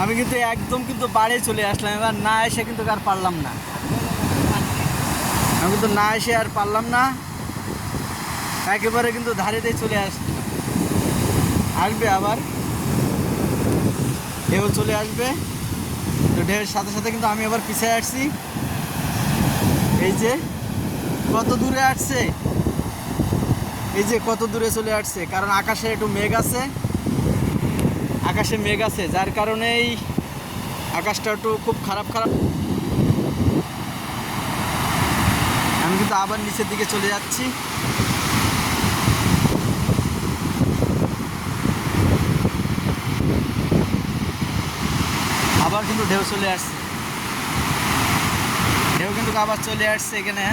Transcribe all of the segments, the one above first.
আমি কিন্তু একদম কিন্তু বাড়ি চলে আসলাম, এবার না এসে কিন্তু আর পারলাম না, আমি কিন্তু না এসে আর পারলাম না, একেবারে কিন্তু ধারেতেই চলে আসবে আবার ঢেউ চলে আসবে। তো ঢেউয়ের সাথে সাথে কিন্তু আমি আবার পিছিয়ে আসছি। এই যে কত দূরে আসছে, এই যে কত দূরে চলে আসছে, কারণ আকাশে একটু মেঘ আছে, আকাশে মেঘ আছে, যার কারণেই আকাশটা একটু খুব খারাপ খারাপ। আমি কিন্তু আবার নিচের দিকে চলে যাচ্ছি। আবার কিন্তু ঢেউ চলে আসছে, ঢেউ কিন্তু আবার চলে আসছে এখানে।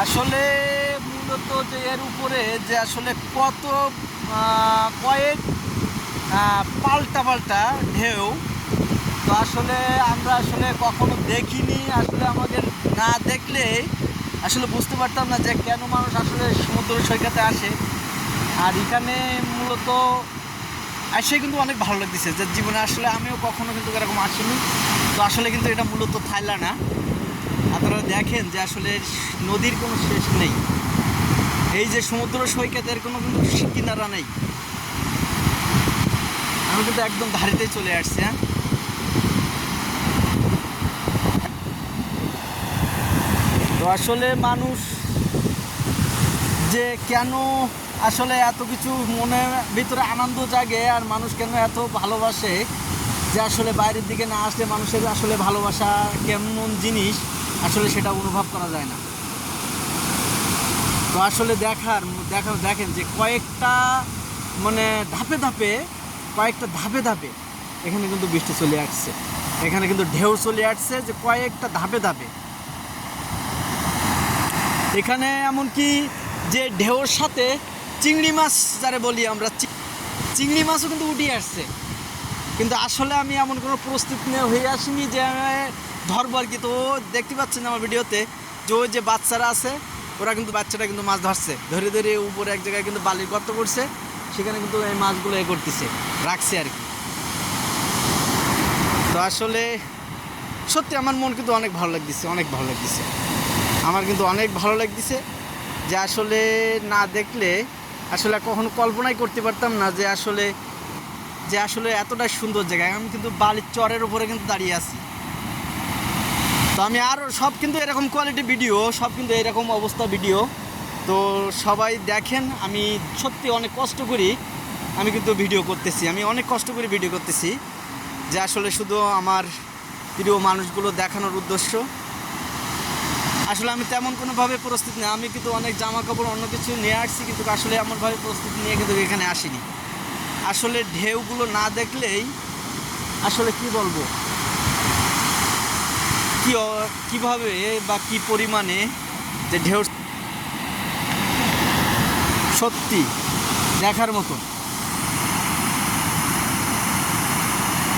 আসলে মূলত যে এর উপরে যে আসলে কত কয়েক পাল্টা পাল্টা ঢেউ, তো আসলে আমরা আসলে কখনো দেখিনি, আসলে আমাদের না দেখলে আসলে বুঝতে পারতাম না যে কেন মানুষ আসলে সমুদ্র সৈকতে আসে। আর এখানে মূলত এসে কিন্তু অনেক ভালো লাগতেছে, যে জীবনে আসলে আমিও কখনো কিন্তু এরকম আসিনি। তো আসলে কিন্তু এটা মূলত থাইল্যান্ড না, আপনারা দেখেন যে আসলে নদীর কোনো শেষ নেই, এই যে সমুদ্র সৈকতের কোনো কিন্তু কিনারা নেই। আমি কিন্তু একদম ধারেতেই চলে আসছি। হ্যাঁ, তো আসলে মানুষ যে কেন আসলে এত কিছু মনের ভিতরে আনন্দ জাগে, আর মানুষ কেন এত ভালোবাসে, যে আসলে বাইরের দিকে না আসলে মানুষের আসলে ভালোবাসা কেমন জিনিস আসলে সেটা অনুভব করা যায় না। তো আসলে দেখেন যে কয়েকটা মানে ধাপে ধাপে, কয়েকটা ধাপে ধাপে এখানে কিন্তু বৃষ্টি চলে আসছে, এখানে কিন্তু ঢেউ চলে আসছে, যে কয়েকটা ধাপে ধাপে এখানে। এমনকি যে ঢেউর সাথে চিংড়ি মাছ যারা বলি আমরা, চিংড়ি মাছও কিন্তু উঠে আসছে। কিন্তু আসলে আমি এমন কোনো প্রস্তুতি নিয়ে হয়ে আসিনি যে আমি ধরবো আর কি। তো দেখতে পাচ্ছেন আমার ভিডিওতে যে ওই যে বাচ্চারা আছে, ওরা কিন্তু বাচ্চাটা কিন্তু মাছ ধরছে, ধরে ধরে উপরে এক জায়গায় কিন্তু বালির গর্ত করছে, সেখানে কিন্তু এই মাছগুলো করতেছে, রাখছে আর কি। তো আসলে সত্যি আমার মন কিন্তু অনেক ভালো লাগতেছে, অনেক ভালো লাগতেছে, আমার কিন্তু অনেক ভালো লাগতেছে। যে আসলে না দেখলে আসলে কখনো কল্পনাই করতে পারতাম না যে আসলে এতটা সুন্দর জায়গায়। আমি কিন্তু বালির চরের উপরে কিন্তু দাঁড়িয়ে আছি। তো আমি আরও সব কিন্তু এরকম কোয়ালিটি ভিডিও, সব কিন্তু এরকম অবস্থা ভিডিও, তো সবাই দেখেন। আমি সত্যি অনেক কষ্ট করি, আমি কিন্তু ভিডিও করতেছি, আমি অনেক কষ্ট করে ভিডিও করতেছি, যে আসলে শুধু আমার প্রিয় মানুষগুলো দেখানোর উদ্দেশ্য। আসলে আমি তেমন কোনোভাবে প্রস্তুতি নেই, আমি কিন্তু অনেক জামা কাপড় অন্য কিছু নিয়ে আসছি, কিন্তু আসলে এমনভাবে প্রস্তুতি নিয়ে কিন্তু এখানে আসিনি। আসলে ঢেউগুলো না দেখলেই আসলে কি বলবো, কীভাবে বা কী পরিমাণে যে ঢেউ, সত্যি দেখার মতো।